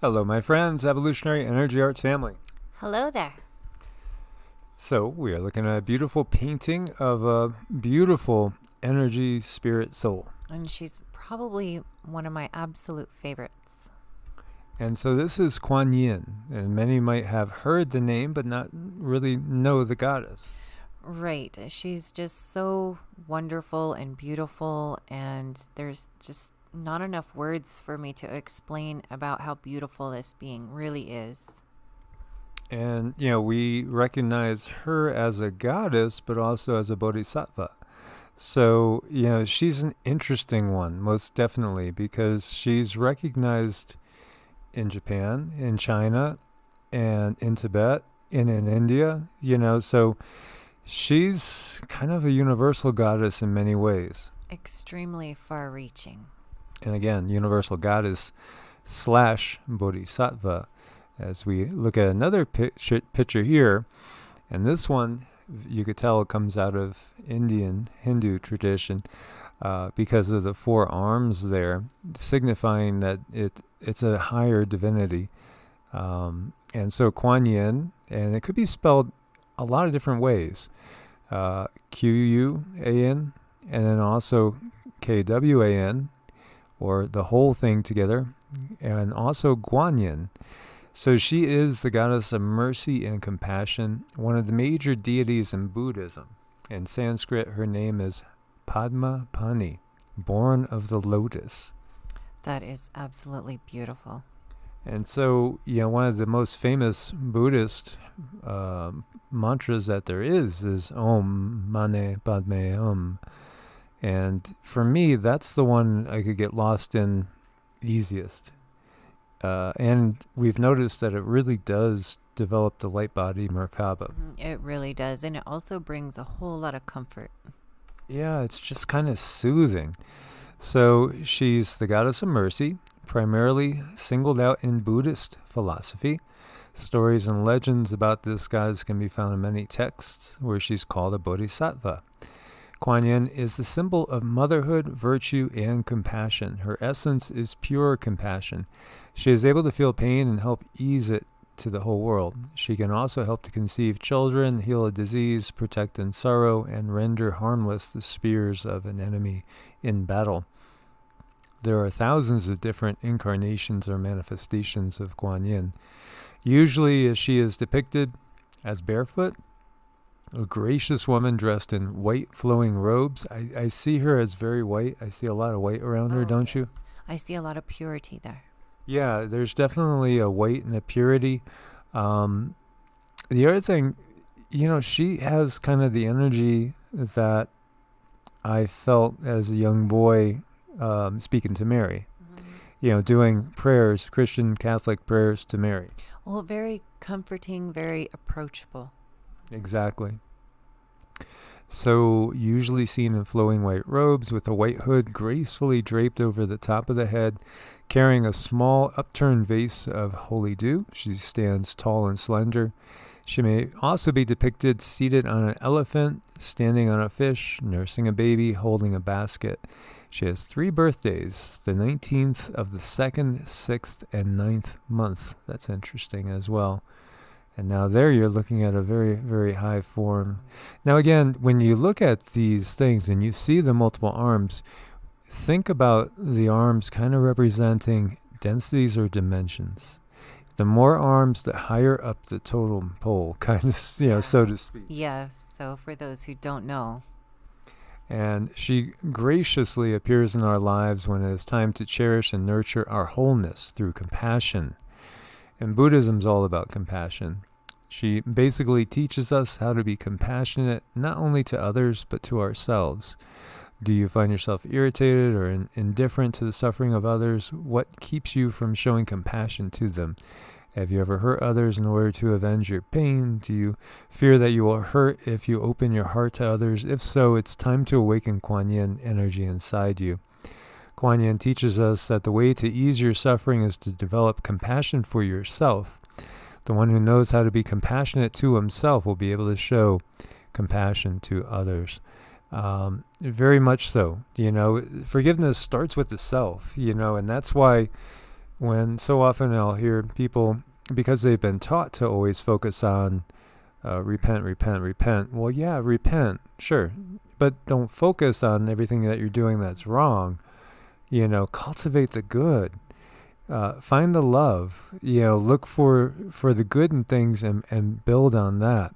Hello, my friends, Evolutionary Energy Arts family. Hello there. So, we are looking at a beautiful painting of a beautiful energy, spirit, soul. And she's probably one of my absolute favorites. And so, this is Kwan Yin, and many might have heard the name but not really know the goddess. Right. She's just so wonderful and beautiful, and there's just not enough words for me to explain about how beautiful this being really is. And, we recognize her as a goddess, but also as a bodhisattva. So, she's an interesting one, most definitely, because she's recognized in Japan, in China, and in Tibet, and in India, so she's kind of a universal goddess in many ways. Extremely far reaching. And again, universal goddess / bodhisattva. As we look at another picture here, and this one, you could tell it comes out of Indian Hindu tradition because of the four arms there, signifying that it's a higher divinity. And so Kwan Yin, and it could be spelled a lot of different ways. Quan, and then also Kwan, or the whole thing together, and also Guanyin. So she is the goddess of mercy and compassion, one of the major deities in Buddhism. In Sanskrit, her name is Padma Pani, born of the lotus. That is absolutely beautiful. And so, one of the most famous Buddhist mantras that there is Om Mane Padme Hum. And for me, that's the one I could get lost in easiest. And we've noticed that it really does develop the light body Merkaba. It really does. And it also brings a whole lot of comfort. Yeah, it's just kind of soothing. So she's the goddess of mercy, primarily singled out in Buddhist philosophy. Stories and legends about this goddess can be found in many texts where she's called a bodhisattva. Kwan Yin is the symbol of motherhood, virtue, and compassion. Her essence is pure compassion. She is able to feel pain and help ease it to the whole world. She can also help to conceive children, heal a disease, protect in sorrow, and render harmless the spears of an enemy in battle. There are thousands of different incarnations or manifestations of Kwan Yin. Usually she is depicted as barefoot, a gracious woman dressed in white flowing robes. I see her as very white. I see a lot of white around her, don't you? I see a lot of purity there. Yeah, there's definitely a white and a purity. The other thing, she has kind of the energy that I felt as a young boy speaking to Mary. Doing prayers, Christian Catholic prayers to Mary. Well, very comforting, very approachable. Exactly. So, usually seen in flowing white robes with a white hood gracefully draped over the top of the head, carrying a small upturned vase of holy dew. She stands tall and slender. She may also be depicted seated on an elephant, standing on a fish, nursing a baby, holding a basket. She has 3 birthdays, the 19th of the 2nd, 6th, and 9th month. That's interesting as well. And now there you're looking at a very, very high form. Now again, when you look at these things and you see the multiple arms, think about the arms kind of representing densities or dimensions. The more arms, the higher up the totem pole, kind of, so to speak. Yes, so for those who don't know. And she graciously appears in our lives when it is time to cherish and nurture our wholeness through compassion. And Buddhism is all about compassion. She basically teaches us how to be compassionate not only to others, but to ourselves. Do you find yourself irritated or indifferent to the suffering of others? What keeps you from showing compassion to them? Have you ever hurt others in order to avenge your pain? Do you fear that you will hurt if you open your heart to others? If so, it's time to awaken Kwan Yin energy inside you. Kwan Yin teaches us that the way to ease your suffering is to develop compassion for yourself. The one who knows how to be compassionate to himself will be able to show compassion to others. Very much so. Forgiveness starts with the self, and that's why when so often I'll hear people, because they've been taught to always focus on repent, repent, repent. Well, yeah, repent, sure. But don't focus on everything that you're doing that's wrong. Cultivate the good. Find the love. Look for the good in things and build on that.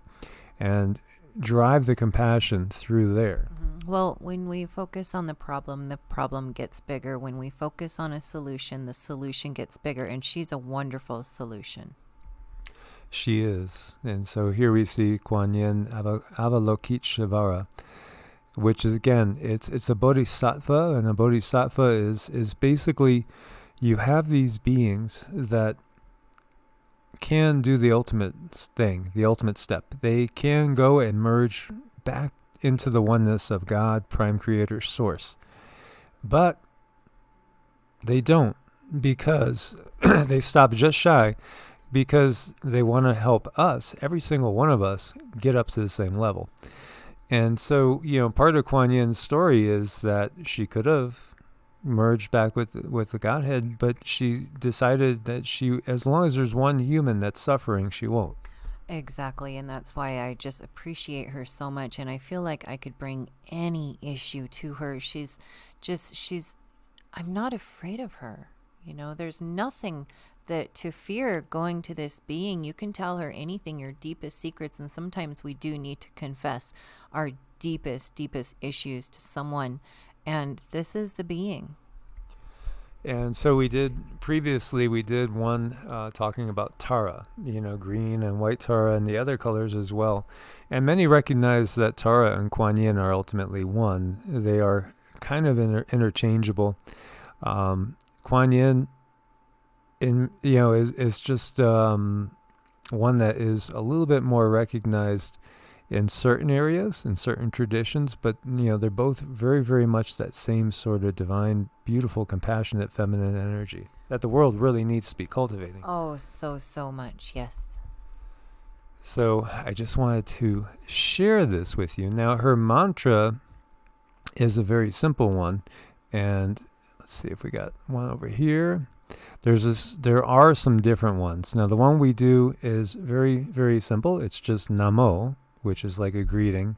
And drive the compassion through there. Well, when we focus on the problem gets bigger. When we focus on a solution, the solution gets bigger. And she's a wonderful solution. She is. And so here we see Kwan Yin Avalokiteshvara, which is, again, it's a bodhisattva. And a bodhisattva is basically, you have these beings that can do the ultimate thing, the ultimate step. They can go and merge back into the oneness of God, Prime Creator, Source. But they don't, because they stop just shy, because they want to help us, every single one of us, get up to the same level. And so, part of Kwan Yin's story is that she could have merged back with the Godhead, but she decided that as long as there's one human that's suffering, she won't. Exactly, and that's why I just appreciate her so much, and I feel like I could bring any issue to her. I'm not afraid of her. There's nothing that to fear going to this being. You can tell her anything, your deepest secrets, and sometimes we do need to confess our deepest issues to someone, and this is the being. And so we did one talking about Tara, green and white Tara, and the other colors as well. And many recognize that Tara and Kwan Yin are ultimately one. They are kind of interchangeable. Kwan Yin is just one that is a little bit more recognized in certain areas, in certain traditions, but they're both very, very much that same sort of divine, beautiful, compassionate, feminine energy that the world really needs to be cultivating. Oh, so much, yes. So I just wanted to share this with you. Now, her mantra is a very simple one, and let's see if we got one over here. There are some different ones. Now, the one we do is very, very simple. It's just Namo, which is like a greeting.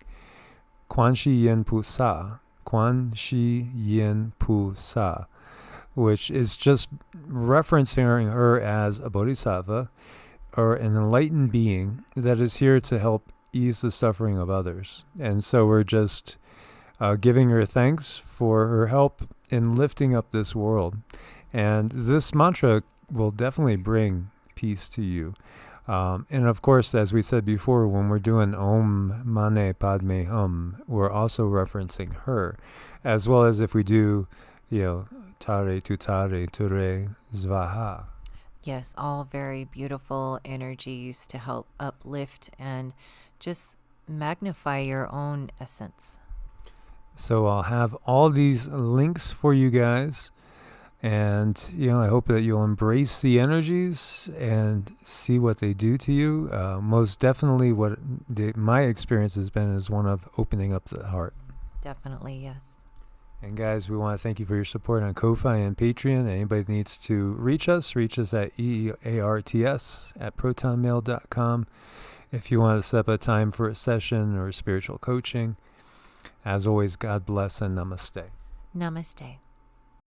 Quan Shi Yin Pu Sa. Quan Shi Yin Pu Sa, which is just referencing her as a bodhisattva or an enlightened being that is here to help ease the suffering of others. And so we're just giving her thanks for her help in lifting up this world. And this mantra will definitely bring peace to you. And of course, as we said before, when we're doing Om Mane Padme Hum, we're also referencing her, as well as if we do, Tare Tutare Ture Zvaha. Yes, all very beautiful energies to help uplift and just magnify your own essence. So I'll have all these links for you guys. And, I hope that you'll embrace the energies and see what they do to you. Most definitely my experience has been is one of opening up the heart. Definitely, yes. And guys, we want to thank you for your support on Ko-Fi and Patreon. Anybody that needs to reach us at EEARTS@protonmail.com if you want to set up a time for a session or spiritual coaching. As always, God bless and namaste. Namaste.